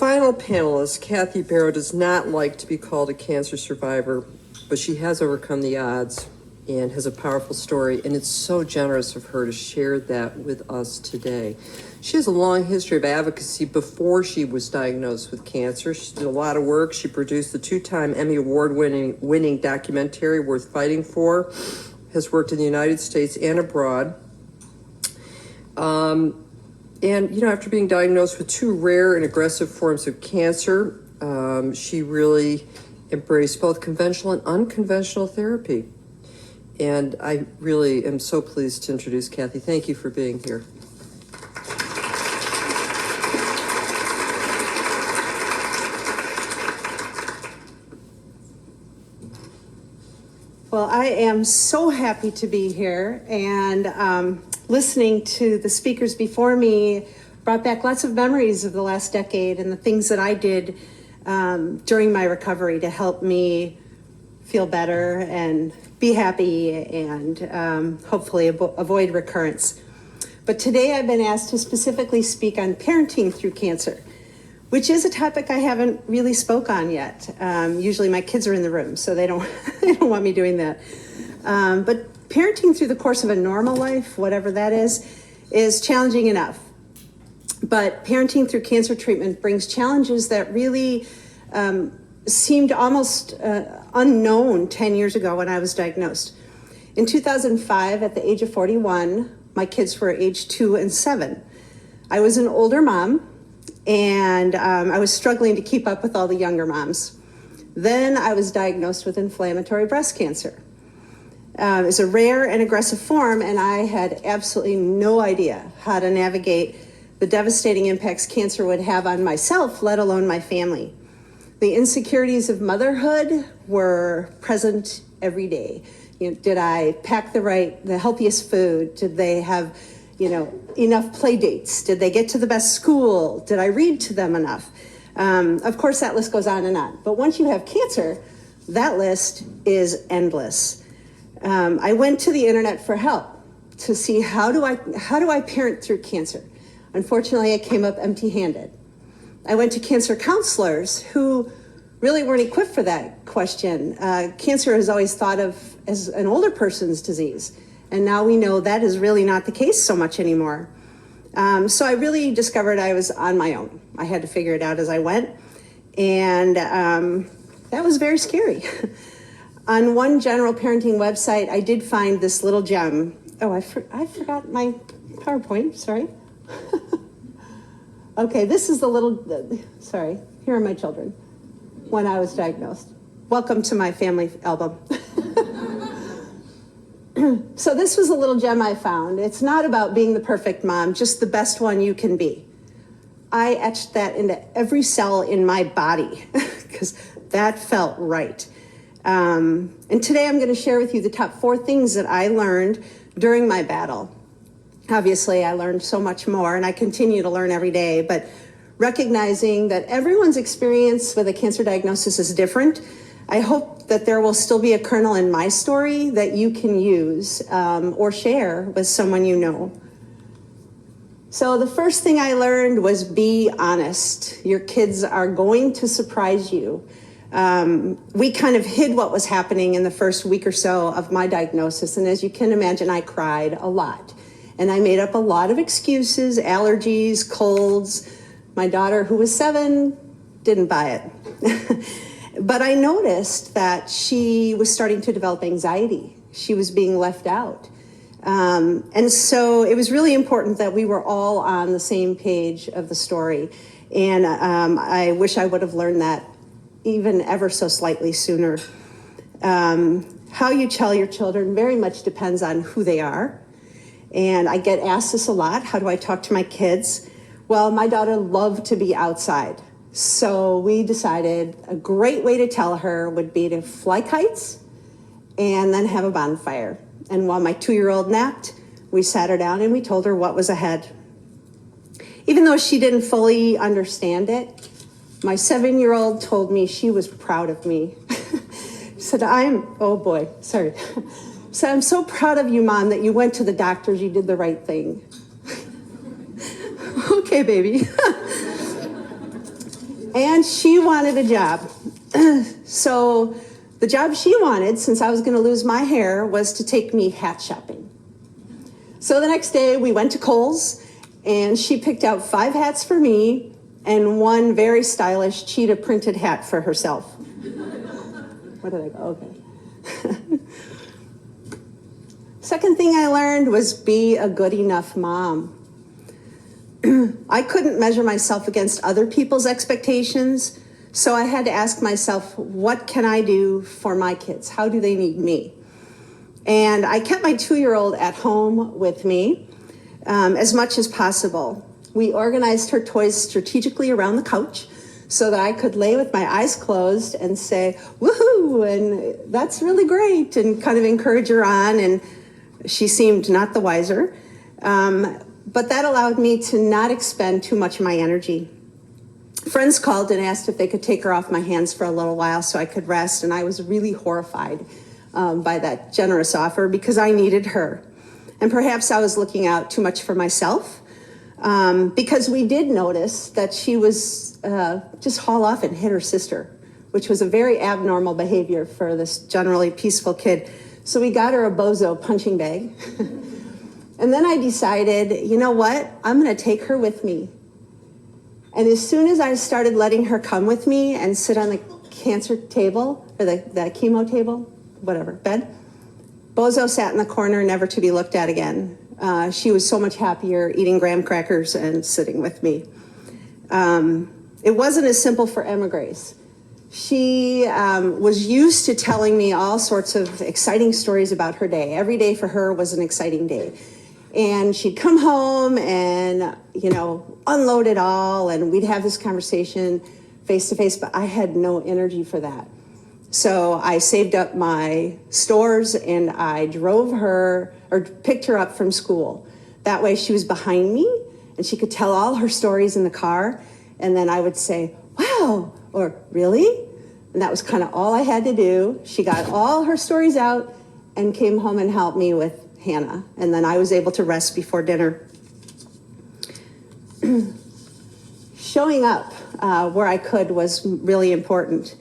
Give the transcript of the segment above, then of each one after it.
final panelist, Kathy Bero, does not like to be called a cancer survivor, but she has overcome the odds and has a powerful story, and it's so generous of her to share that with us today. She has a long history of advocacy before she was diagnosed with cancer. She did a lot of work. She produced the 2-time Emmy Award-winning documentary, Worth Fighting For, has worked in the United States and abroad. And, after being diagnosed with 2 rare and aggressive forms of cancer, she really embraced both conventional and unconventional therapy. And I really am so pleased to introduce Kathy. Thank you for being here. Well, I am so happy to be here, and listening to the speakers before me brought back lots of memories of the last decade and the things that I did during my recovery to help me feel better and be happy and hopefully avoid recurrence. But today I've been asked to specifically speak on parenting through cancer, which is a topic I haven't really spoke on yet. Usually my kids are in the room, so they don't want me doing that. But parenting through the course of a normal life, whatever that is challenging enough. But parenting through cancer treatment brings challenges that really seemed almost unknown 10 years ago when I was diagnosed. In 2005, at the age of 41, my kids were age 2 and 7. I was an older mom, and I was struggling to keep up with all the younger moms. Then I was diagnosed with inflammatory breast cancer. It's a rare and aggressive form, and I had absolutely no idea how to navigate the devastating impacts cancer would have on myself, let alone my family. The insecurities of motherhood were present every day. Did I pack the healthiest food? Did they have, enough play dates? Did they get to the best school? Did I read to them enough? Of course, that list goes on and on. But once you have cancer, that list is endless. I went to the internet for help to see how do I parent through cancer. Unfortunately, I came up empty-handed. I went to cancer counselors who really weren't equipped for that question. Cancer is always thought of as an older person's disease, and now we know that is really not the case so much anymore. So I really discovered I was on my own. I had to figure it out as I went, and that was very scary. On one general parenting website, I did find this little gem. Oh, I forgot my PowerPoint, sorry. Okay, this is the little, sorry, here are my children when I was diagnosed. Welcome to my family album. So this was a little gem I found. It's not about being the perfect mom, just the best one you can be. I etched that into every cell in my body because that felt right. And today I'm going to share with you the top 4 things that I learned during my battle. Obviously, I learned so much more, and I continue to learn every day, but recognizing that everyone's experience with a cancer diagnosis is different, I hope that there will still be a kernel in my story that you can use or share with someone you know. So the first thing I learned was be honest. Your kids are going to surprise you. We kind of hid what was happening in the first week or so of my diagnosis, and as you can imagine, I cried a lot. And I made up a lot of excuses, allergies, colds. My daughter, who was 7, didn't buy it. But I noticed that she was starting to develop anxiety. She was being left out. And so it was really important that we were all on the same page of the story. And I wish I would have learned that even ever so slightly sooner. How you tell your children very much depends on who they are. And I get asked this a lot. How do I talk to my kids? Well, my daughter loved to be outside. So we decided a great way to tell her would be to fly kites and then have a bonfire. And while my 2-year-old napped, we sat her down and we told her what was ahead. Even though she didn't fully understand it, my 7-year-old told me she was proud of me. Said, So I'm so proud of you, Mom, that you went to the doctors, you did the right thing. Okay, baby. And she wanted a job. So the job she wanted, since I was going to lose my hair, was to take me hat shopping. So the next day we went to Kohl's, and she picked out 5 hats for me and 1 very stylish cheetah printed hat for herself. Where did I go? Okay. Second thing I learned was be a good enough mom. I couldn't measure myself against other people's expectations, so I had to ask myself, what can I do for my kids? How do they need me? And I kept my 2-year-old at home with me as much as possible. We organized her toys strategically around the couch so that I could lay with my eyes closed and say, woohoo, and that's really great, and kind of encourage her on, and she seemed not the wiser. But that allowed me to not expend too much of my energy. Friends called and asked if they could take her off my hands for a little while so I could rest, and I was really horrified by that generous offer because I needed her. And perhaps I was looking out too much for myself because we did notice that she was just haul off and hit her sister, which was a very abnormal behavior for this generally peaceful kid. So we got her a Bozo punching bag. And then I decided, you know what? I'm going to take her with me. And as soon as I started letting her come with me and sit on the cancer table, or the chemo table, whatever, bed, Bozo sat in the corner, never to be looked at again. She was so much happier eating graham crackers and sitting with me. It wasn't as simple for Emma Grace. She was used to telling me all sorts of exciting stories about her day. Every day for her was an exciting day. And she'd come home and, unload it all, and we'd have this conversation face to face, but I had no energy for that. So I saved up my stores and I drove her, or picked her up from school. That way she was behind me and she could tell all her stories in the car. And then I would say, wow, or really? And that was kind of all I had to do. She got all her stories out and came home and helped me with Hannah. And then I was able to rest before dinner. Showing up where I could was really important.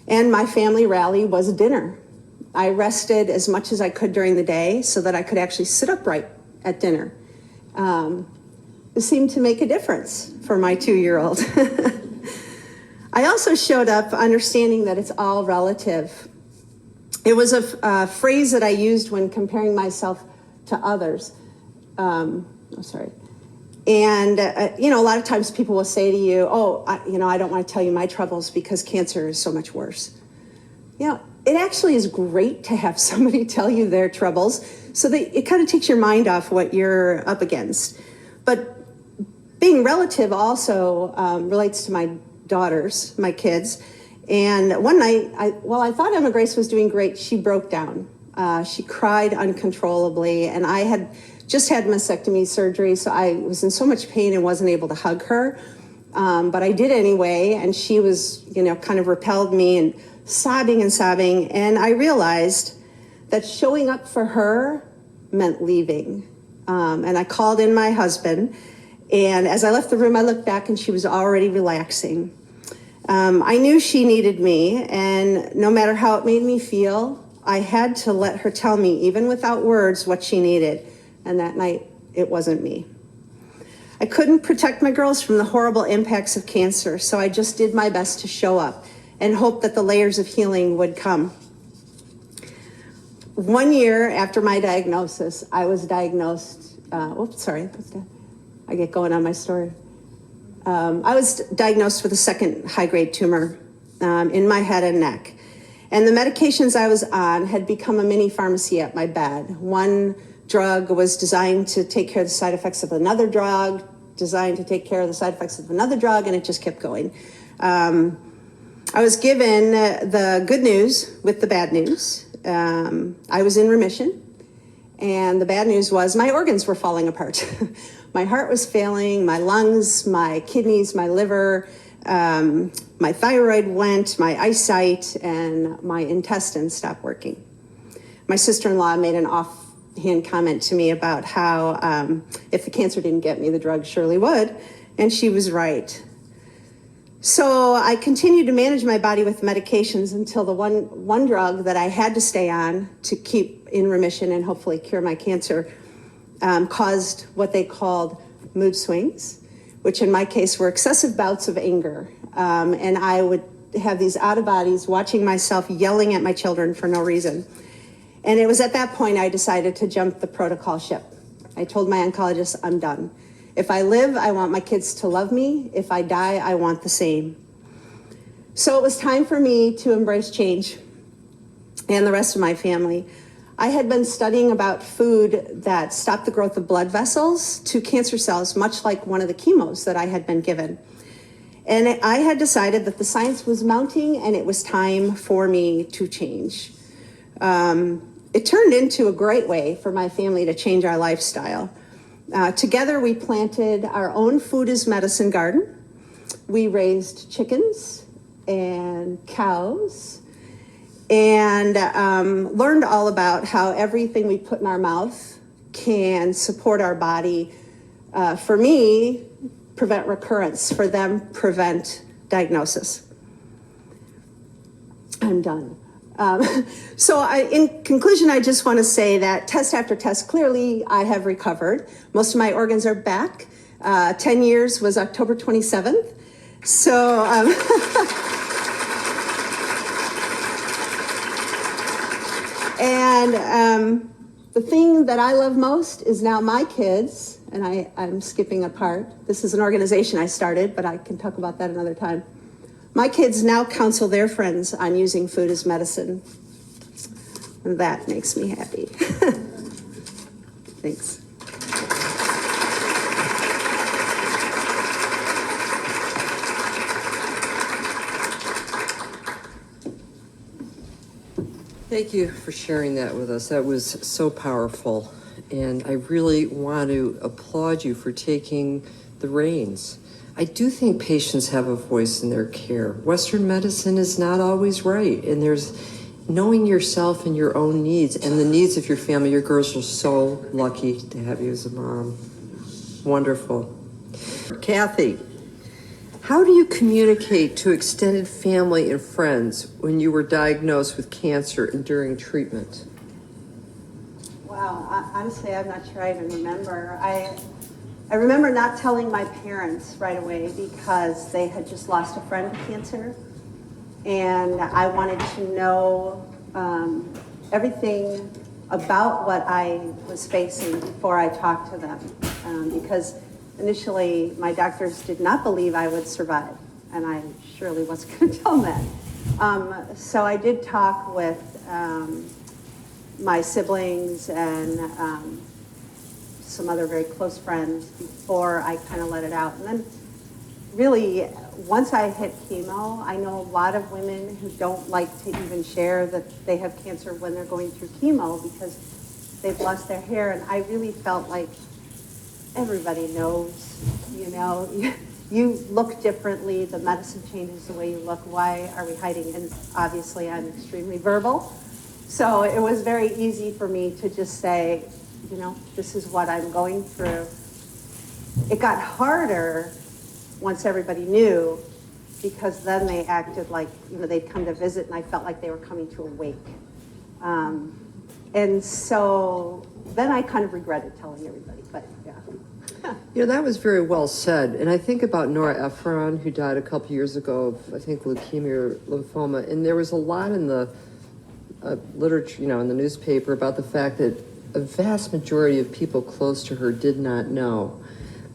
And my family rally was dinner. I rested as much as I could during the day so that I could actually sit upright at dinner. It seemed to make a difference for my 2-year-old. I also showed up understanding that it's all relative. It was a phrase that I used when comparing myself to others. And, a lot of times people will say to you, I don't want to tell you my troubles because cancer is so much worse. It actually is great to have somebody tell you their troubles so that it kind of takes your mind off what you're up against. But being relative also relates to my daughters, my kids. And one night, I thought Emma Grace was doing great, she broke down. She cried uncontrollably, and I had just had mastectomy surgery, so I was in so much pain and wasn't able to hug her. But I did anyway, and she was, kind of repelled me and sobbing. And I realized that showing up for her meant leaving. And I called in my husband, and as I left the room, I looked back and she was already relaxing. I knew she needed me, and no matter how it made me feel, I had to let her tell me, even without words, what she needed. And that night, it wasn't me. I couldn't protect my girls from the horrible impacts of cancer, so I just did my best to show up and hope that the layers of healing would come. 1 year after my diagnosis, I was diagnosed, I get going on my story. I was diagnosed with a second high-grade tumor in my head and neck. And the medications I was on had become a mini pharmacy at my bed. One drug was designed to take care of the side effects of another drug, designed to take care of the side effects of another drug, and it just kept going. I was given the good news with the bad news. I was in remission, and the bad news was my organs were falling apart. My heart was failing, my lungs, my kidneys, my liver, my thyroid went, my eyesight, and my intestines stopped working. My sister-in-law made an offhand comment to me about how if the cancer didn't get me, the drug surely would, and she was right. So I continued to manage my body with medications until the one drug that I had to stay on to keep in remission and hopefully cure my cancer caused what they called mood swings, which in my case were excessive bouts of anger. And I would have these out of bodies watching myself yelling at my children for no reason. And it was at that point I decided to jump the protocol ship. I told my oncologist, I'm done. If I live, I want my kids to love me. If I die, I want the same. So it was time for me to embrace change and the rest of my family. I had been studying about food that stopped the growth of blood vessels to cancer cells, much like one of the chemos that I had been given. And I had decided that the science was mounting and it was time for me to change. It turned into a great way for my family to change our lifestyle. Together, we planted our own food as medicine garden. We raised chickens and cows and learned all about how everything we put in our mouth can support our body. For me, prevent recurrence. For them, prevent diagnosis. I'm done. In conclusion, I just want to say that test after test, clearly I have recovered. Most of my organs are back. 10 years was October 27th. So, the thing that I love most is now my kids, and I'm skipping a part. This is an organization I started, but I can talk about that another time. My kids now counsel their friends on using food as medicine. And that makes me happy. Thanks. Thank you for sharing that with us. That was so powerful. And I really want to applaud you for taking the reins. I do think patients have a voice in their care. Western medicine is not always right. And there's knowing yourself and your own needs and the needs of your family. Your girls are so lucky to have you as a mom. Wonderful. Kathy, how do you communicate to extended family and friends when you were diagnosed with cancer and during treatment? Wow, honestly, I'm not sure I even remember. I remember not telling my parents right away because they had just lost a friend to cancer. And I wanted to know everything about what I was facing before I talked to them. Because initially, my doctors did not believe I would survive. And I surely wasn't going to tell them that. So I did talk with my siblings and some other very close friends before I kind of let it out. And then really, once I hit chemo, I know a lot of women who don't like to even share that they have cancer when they're going through chemo because they've lost their hair. And I really felt like everybody knows, you know, you look differently, the medicine changes the way you look, why are we hiding? And obviously I'm extremely verbal. So it was very easy for me to just say, you know, this is what I'm going through. It got harder once everybody knew, because then they acted like, you know, they'd come to visit and I felt like they were coming to a wake. And so then I kind of regretted telling everybody, but yeah. You know, that was very well said. And I think about Nora Ephron, who died a couple years ago of, I think, leukemia or lymphoma. And there was a lot in the literature, you know, in the newspaper about the fact that a vast majority of people close to her did not know.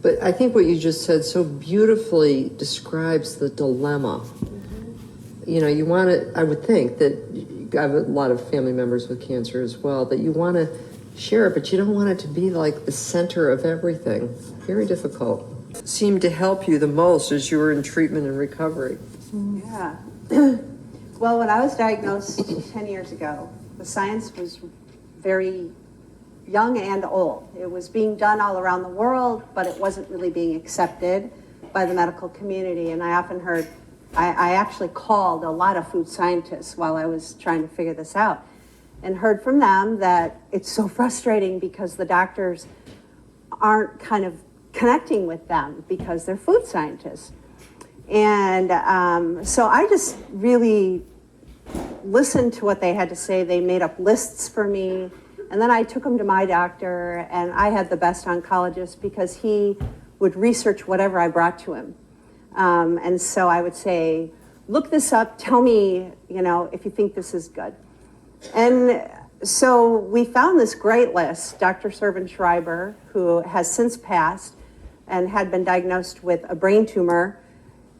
But I think what you just said so beautifully describes the dilemma. Mm-hmm. You know, you want to, I would think that you have a lot of family members with cancer as well, that you want to share it, but you don't want it to be like the center of everything. Very difficult. Seemed to help you the most as you were in treatment and recovery. Yeah. Well, when I was diagnosed 10 years ago, the science was very young and old. It was being done all around the world, but it wasn't really being accepted by the medical community. And I often heard, I actually called a lot of food scientists while I was trying to figure this out, and heard from them that it's so frustrating because the doctors aren't kind of connecting with them because they're food scientists. And so I just really listened to what they had to say. They made up lists for me. And then I took them to my doctor, and I had the best oncologist because he would research whatever I brought to him. And so I would say, look this up, tell me, if you think this is good. And so we found this great list. Dr. Servan Schreiber, who has since passed and had been diagnosed with a brain tumor,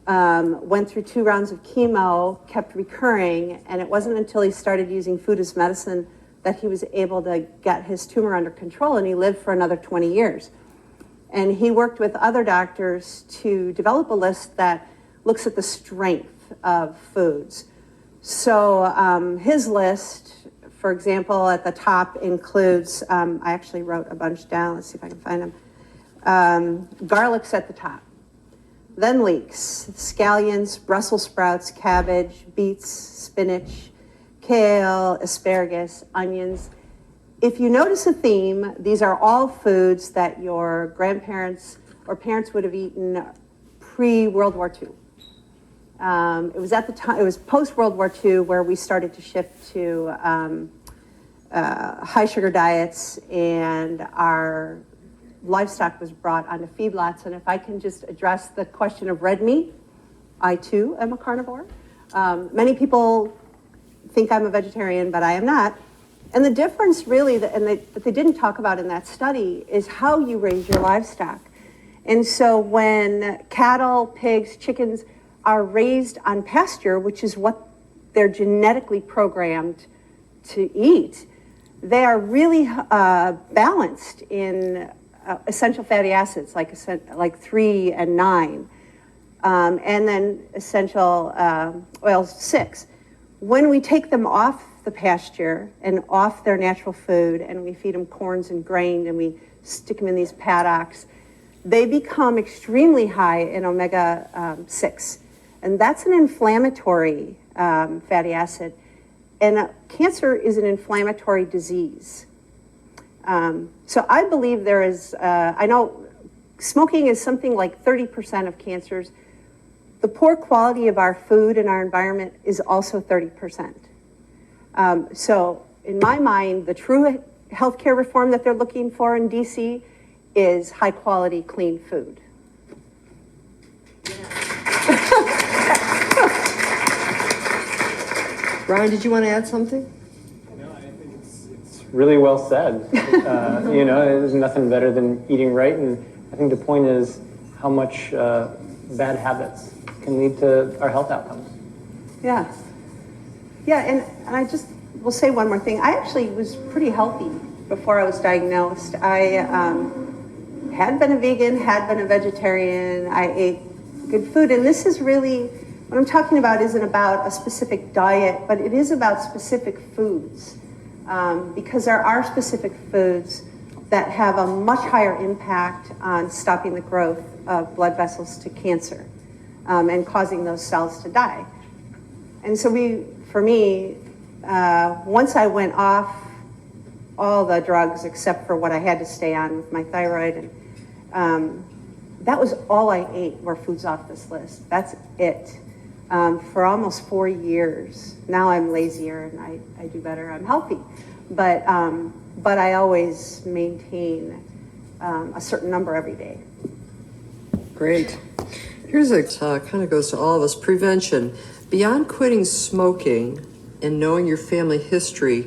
went through 2 rounds of chemo, kept recurring, and it wasn't until he started using food as medicine that he was able to get his tumor under control, and he lived for another 20 years. And he worked with other doctors to develop a list that looks at the strength of foods. So his list, for example, at the top includes, I actually wrote a bunch down, let's see if I can find them. Garlic's at the top. Then leeks, scallions, Brussels sprouts, cabbage, beets, spinach, kale, asparagus, onions. If you notice a theme, these are all foods that your grandparents or parents would have eaten pre-World War II. It was at the time, it was post-World War II where we started to shift to high sugar diets, and our livestock was brought onto feedlots. And if I can just address the question of red meat, I too am a carnivore. Many people think I'm a vegetarian, but I am not. And the difference really, that they didn't talk about in that study, is how you raise your livestock. And so when cattle, pigs, chickens are raised on pasture, which is what they're genetically programmed to eat, they are really balanced in essential fatty acids like 3 and 9, and then essential oils 6. When we take them off the pasture and off their natural food, and we feed them corns and grain, and we stick them in these paddocks, they become extremely high in omega-6. And that's an inflammatory fatty acid. And cancer is an inflammatory disease. So I believe there is, I know smoking is something like 30% of cancers. The poor quality of our food and our environment is also 30%. So in my mind, the true healthcare reform that they're looking for in DC is high quality, clean food. Ron, did you want to add something? No, I think it's really well said. There's nothing better than eating right, and I think the point is how much bad habits can lead to our health outcomes. Yeah. Yeah, and I just will say one more thing. I actually was pretty healthy before I was diagnosed. I had been a vegan, had been a vegetarian. I ate good food, and this is really, what I'm talking about isn't about a specific diet, but it is about specific foods, because there are specific foods that have a much higher impact on stopping the growth of blood vessels to cancer, and causing those cells to die. And so for me, once I went off all the drugs except for what I had to stay on with my thyroid, and that was all I ate were foods off this list. That's it. For almost 4 years. Now I'm lazier and I do better. I'm healthy. But I always maintain a certain number every day. Great. Here's a kind of goes to all of us. Prevention. Beyond quitting smoking and knowing your family history,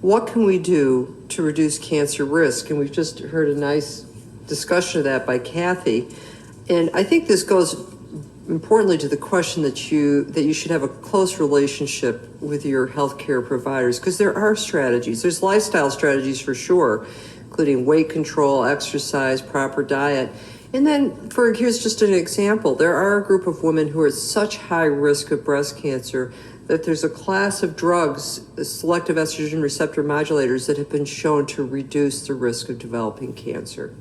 what can we do to reduce cancer risk? And we've just heard a nice discussion of that by Kathy. And I think this goes importantly to the question that you should have a close relationship with your healthcare providers, because there are strategies. There's lifestyle strategies for sure, including weight control, exercise, proper diet. And then here's just an example. There are a group of women who are at such high risk of breast cancer that there's a class of drugs, selective estrogen receptor modulators, that have been shown to reduce the risk of developing cancer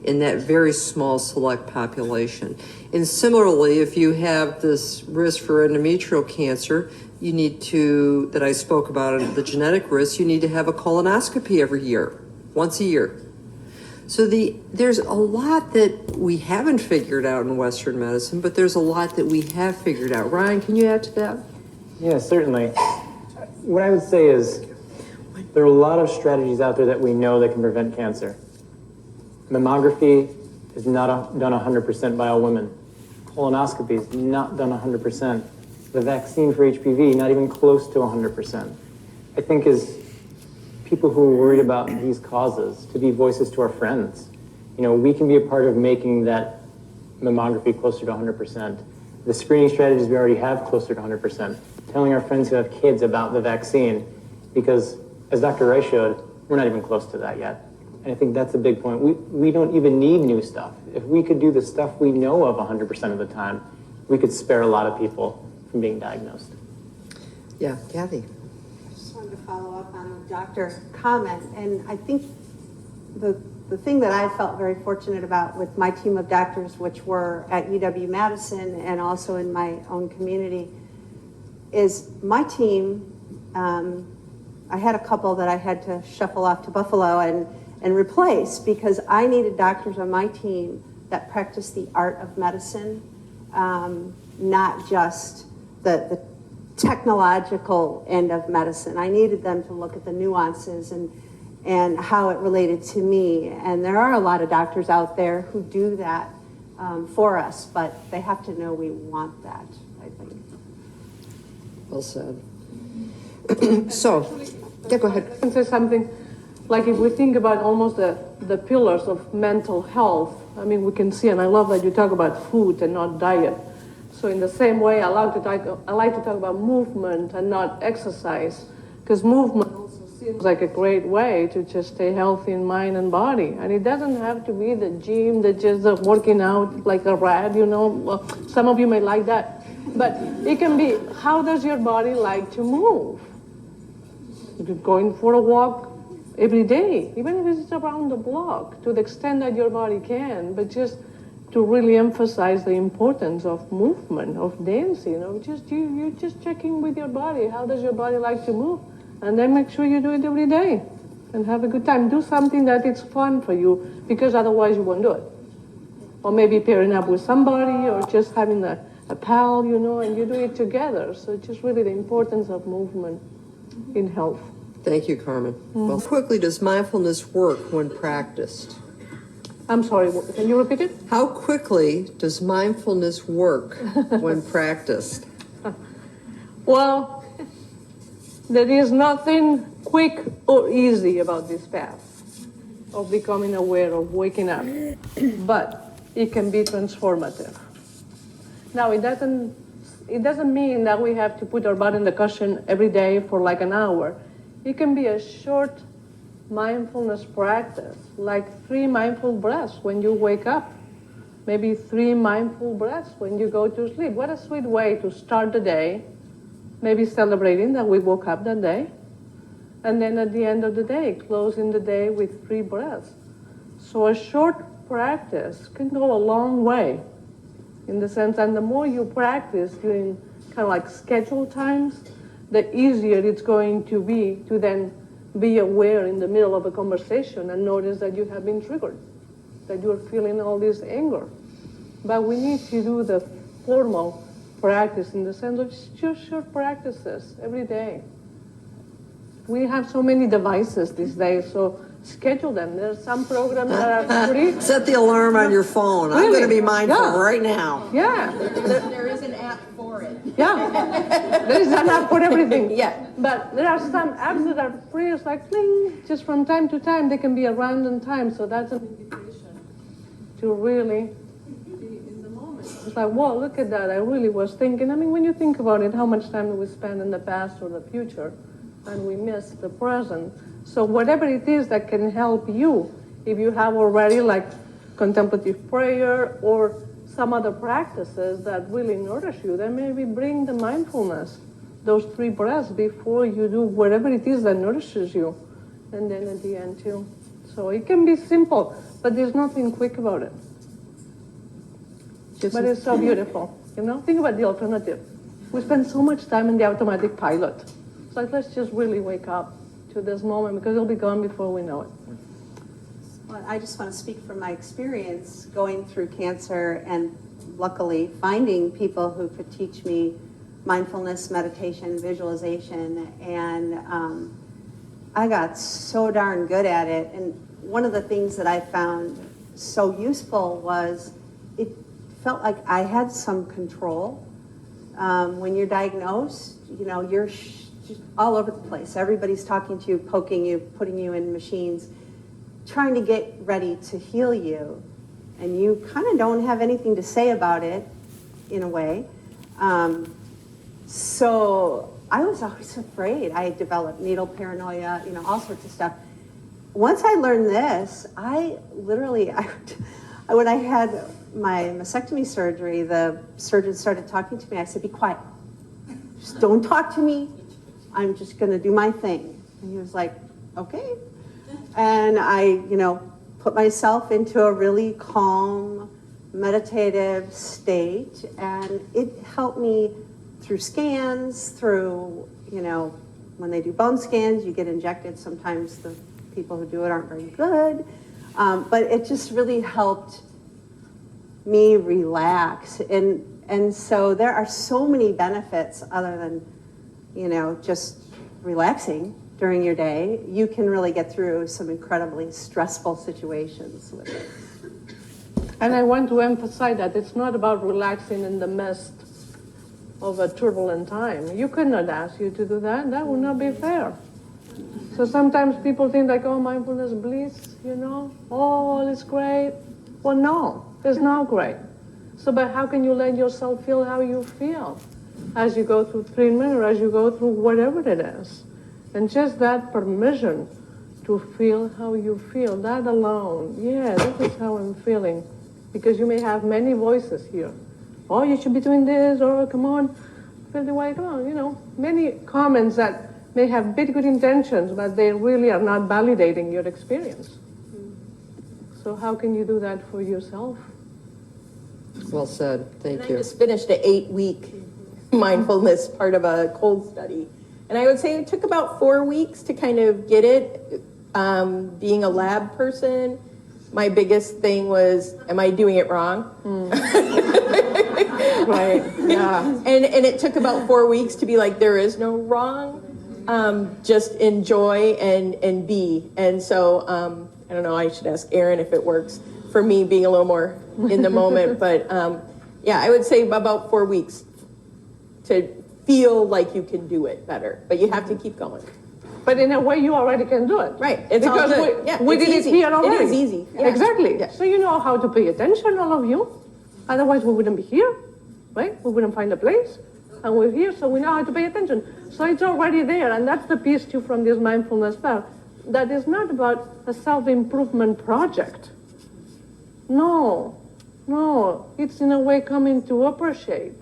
in that very small select population. And similarly, if you have this risk for endometrial cancer, you need to, that I spoke about, the genetic risk, you need to have a colonoscopy every year, once a year. So there's a lot that we haven't figured out in Western medicine, but there's a lot that we have figured out. Ryan, can you add to that? Yeah, certainly. What I would say is there are a lot of strategies out there that we know that can prevent cancer. Mammography is not done 100% by all women. Colonoscopy is not done 100%. The vaccine for HPV, not even close to 100%. I think as people who are worried about these causes, to be voices to our friends, we can be a part of making that mammography closer to 100%. The screening strategies we already have closer to 100%. Telling our friends who have kids about the vaccine, because as Dr. Rice showed, we're not even close to that yet. And I think that's a big point. We don't even need new stuff. If we could do the stuff we know of 100% of the time, we could spare a lot of people from being diagnosed. Yeah, Kathy. I just wanted to follow up on the doctor comment, and I think the thing that I felt very fortunate about with my team of doctors, which were at UW-Madison and also in my own community, is my team, I had a couple that I had to shuffle off to Buffalo and replace because I needed doctors on my team that practice the art of medicine, not just the technological end of medicine. I needed them to look at the nuances and how it related to me. And there are a lot of doctors out there who do that for us, but they have to know we want that, I think. Well said. So, yeah, go ahead. I can say something. Like if we think about almost the pillars of mental health, I mean, we can see, and I love that you talk about food and not diet. So in the same way, I like to talk about movement and not exercise, because movement also seems like a great way to just stay healthy in mind and body. And it doesn't have to be the gym, that just working out like a rat, Well, some of you may like that. But it can be, how does your body like to move? You're going for a walk every day, even if it's around the block, to the extent that your body can, but just to really emphasize the importance of movement, of dancing, you're just checking with your body. How does your body like to move? And then make sure you do it every day and have a good time. Do something that it's fun for you, because otherwise you won't do it. Or maybe pairing up with somebody, or just having a pal, and you do it together. So just really the importance of movement in health. Thank you, Carmen. Well, quickly does mindfulness work when practiced? I'm sorry, can you repeat it? How quickly does mindfulness work when practiced? Well, there is nothing quick or easy about this path of becoming aware, of waking up, but it can be transformative. Now, it doesn't mean that we have to put our butt in the cushion every day for like an hour. It can be a short mindfulness practice, like 3 mindful breaths when you wake up, maybe 3 mindful breaths when you go to sleep. What a sweet way to start the day, maybe celebrating that we woke up that day, and then at the end of the day, closing the day with 3 breaths. So a short practice can go a long way, in the sense, and the more you practice during kind of like scheduled times, the easier it's going to be to then be aware in the middle of a conversation and notice that you have been triggered, that you're feeling all this anger. But we need to do the formal practice in the sense of just short practices every day. We have so many devices these days, so schedule them. There's some programs that are free. Set the alarm on your phone. I'm going to be mindful right now. Yeah. There is an app for it. Yeah, there is an app for everything. Yeah. But there are some apps that are free. It's like, bling, just from time to time. They can be a random time. So that's an invitation to really be in the moment. It's like, whoa, look at that. I really was thinking. I mean, when you think about it, how much time do we spend in the past or the future? And we miss the present. So whatever it is that can help you, if you have already like contemplative prayer or some other practices that really nourish you, then maybe bring the mindfulness, those 3 breaths before you do whatever it is that nourishes you, and then at the end too. So it can be simple, but there's nothing quick about it. But it's so beautiful, Think about the alternative. We spend so much time in the automatic pilot. It's like, let's just really wake up to this moment, because it'll be gone before we know it. Well, I just want to speak from my experience going through cancer and luckily finding people who could teach me mindfulness, meditation, visualization, and I got so darn good at it. And one of the things that I found so useful was it felt like I had some control. When you're diagnosed, you know, you're just all over the place. Everybody's talking to you, poking you, putting you in machines, trying to get ready to heal you. And you kind of don't have anything to say about it, in a way. So I was always afraid. I developed needle paranoia, you know, all sorts of stuff. Once I learned this, I literally, when I had my mastectomy surgery, the surgeon started talking to me. I said, "Be quiet. Just don't talk to me. I'm just going to do my thing." And he was like, "Okay." And I, you know, put myself into a really calm, meditative state, and it helped me through scans, through, you know, when they do bone scans, you get injected. Sometimes the people who do it aren't very good, but it just really helped me relax. And so there are so many benefits other than, you know, just relaxing during your day. You can really get through some incredibly stressful situations with it. And I want to emphasize that it's not about relaxing in the midst of a turbulent time. You could not ask you to do that. That would not be fair. So sometimes people think like, oh, mindfulness bliss, you know, oh, all is great. Well, no, it's not great. So, but how can you let yourself feel how you feel as you go through treatment or as you go through whatever it is? And just that permission to feel how you feel, that alone, yeah, this is how I'm feeling. Because you may have many voices here. Oh, you should be doing this, or come on, feel the way, come on, you know. Many comments that may have big good intentions, but they really are not validating your experience. So how can you do that for yourself? Well said. Thank And you. I just finished an 8-week mindfulness part of a cold study. And I would say it took about 4 weeks to kind of get it. Being a lab person, my biggest thing was, am I doing it wrong? Right, yeah. And it took about 4 weeks to be like, there is no wrong. Just enjoy and be. And so, I don't know, I should ask Erin if it works for me being a little more in the moment. But yeah, I would say about 4 weeks to feel like you can do it better. But you have to keep going. But in a way, you already can do it. Right. It's all because good. we it's did easy. it here already. It is easy. Yeah. Exactly. Yeah. So you know how to pay attention, all of you. Otherwise, we wouldn't be here, right? We wouldn't find a place. And we're here, so we know how to pay attention. So it's already there. And that's the piece, too, from this mindfulness stuff. That is not about a self-improvement project. No. It's in a way coming to appreciate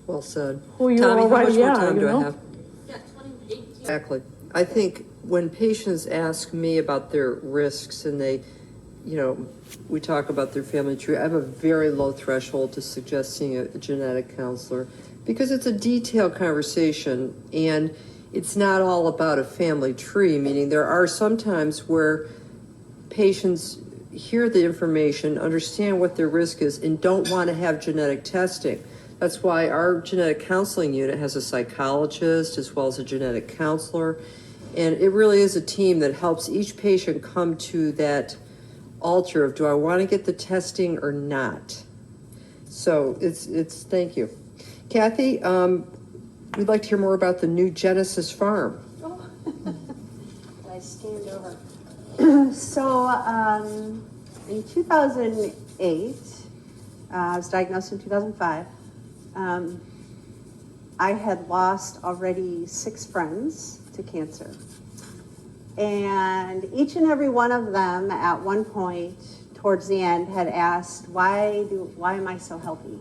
Well said. who you Tommy, how much already more are, time you do I know? have? Exactly. I think when patients ask me about their risks and they, you know, we talk about their family tree, I have a very low threshold to suggest seeing a genetic counselor because it's a detailed conversation and it's not all about a family tree, meaning there are some times where patients hear the information, understand what their risk is, and don't want to have genetic testing. That's why our genetic counseling unit has a psychologist as well as a genetic counselor. And it really is a team that helps each patient come to that altar of, do I want to get the testing or not? So it's thank you. Kathy, we'd like to hear more about the new Genesis farm. I stand over. So in 2008, I was diagnosed in 2005. I had lost already 6 friends to cancer. And each and every one of them at one point towards the end had asked, why am I so healthy?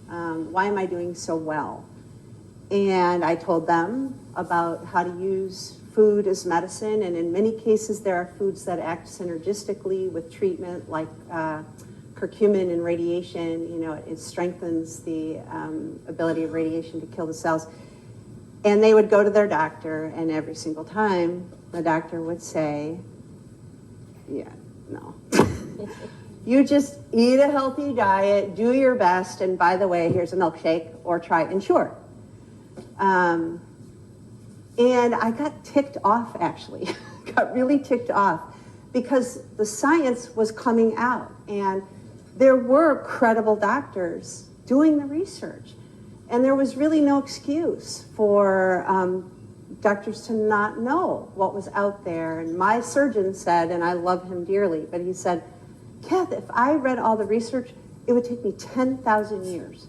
Why am I doing so well? And I told them about how to use food as medicine. And in many cases, there are foods that act synergistically with treatment, like curcumin and radiation. You know, it strengthens the ability of radiation to kill the cells. And they would go to their doctor, and every single time the doctor would say, yeah, no. You just eat a healthy diet, do your best, and by the way, here's a milkshake, or try Ensure. And I got ticked off, actually. Got really ticked off because the science was coming out and there were credible doctors doing the research. And there was really no excuse for doctors to not know what was out there. And my surgeon said, and I love him dearly, but he said, Kath, if I read all the research, it would take me 10,000 years.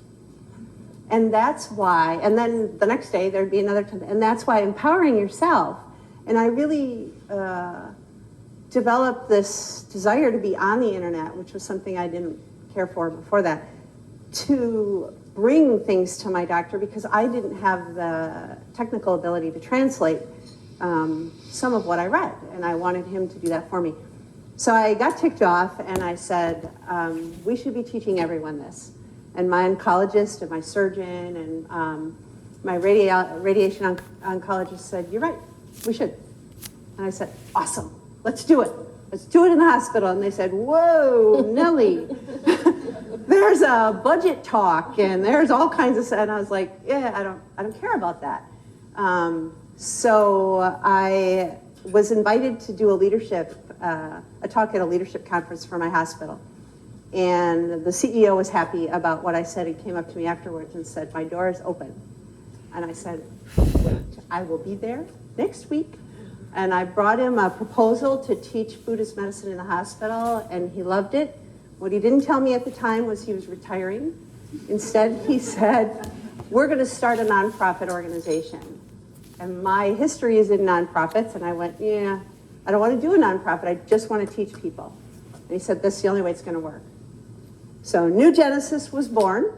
And that's why, and then the next day there'd be another 10, and that's why empowering yourself, and I really developed this desire to be on the internet, which was something I didn't care for before that, to bring things to my doctor because I didn't have the technical ability to translate some of what I read, and I wanted him to do that for me. So I got ticked off and I said, we should be teaching everyone this. And my oncologist and my surgeon and my radiation oncologist said, you're right, we should. And I said, awesome, let's do it. Let's do it in the hospital. And they said, whoa, Nellie, there's a budget talk and there's all kinds of stuff. And I was like, yeah, I don't care about that. So I was invited to do a talk at a leadership conference for my hospital. And the CEO was happy about what I said. He came up to me afterwards and said, my door is open. And I said, wait, I will be there next week. And I brought him a proposal to teach Buddhist medicine in the hospital, and he loved it. What he didn't tell me at the time was he was retiring. Instead, he said, we're going to start a nonprofit organization. And my history is in nonprofits, and I went, yeah, I don't want to do a nonprofit. I just want to teach people. And he said, that's the only way it's going to work. So New Genesis was born,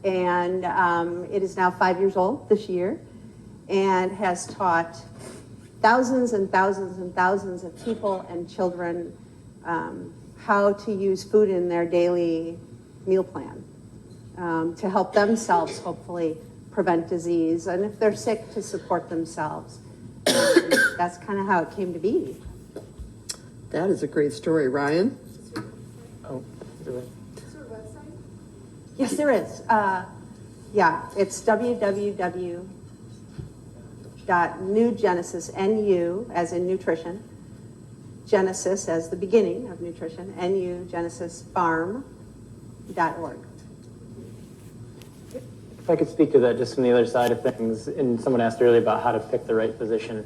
and it is now 5 years old this year, and has taught thousands and thousands and thousands of people and children how to use food in their daily meal plan to help themselves hopefully prevent disease, and if they're sick, to support themselves. That's kind of how it came to be. That is a great story, Ryan. Oh, really? Yes, there is. Yeah, it's www.newgenesis, NU as in nutrition, Genesis as the beginning of nutrition, nugenesisfarm.org. If I could speak to that just from the other side of things, and someone asked earlier about how to pick the right physician.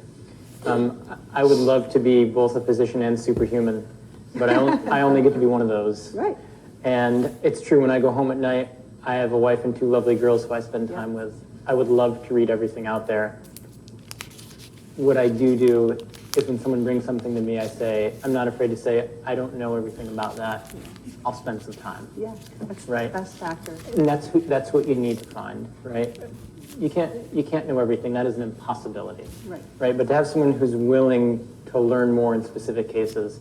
I would love to be both a physician and superhuman, but I only get to be one of those. Right. And it's true, when I go home at night, I have a wife and two lovely girls who I spend time with. I would love to read everything out there. What I do is when someone brings something to me, I say, I'm not afraid to say, I don't know everything about that. I'll spend some time. Yeah, that's Right. the best doctor. And that's what you need to find, right? You can't know everything. That is an impossibility. Right. Right. But to have someone who's willing to learn more in specific cases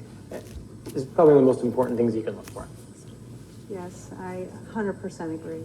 is probably one of the most important things you can look for. Yes, I 100% agree.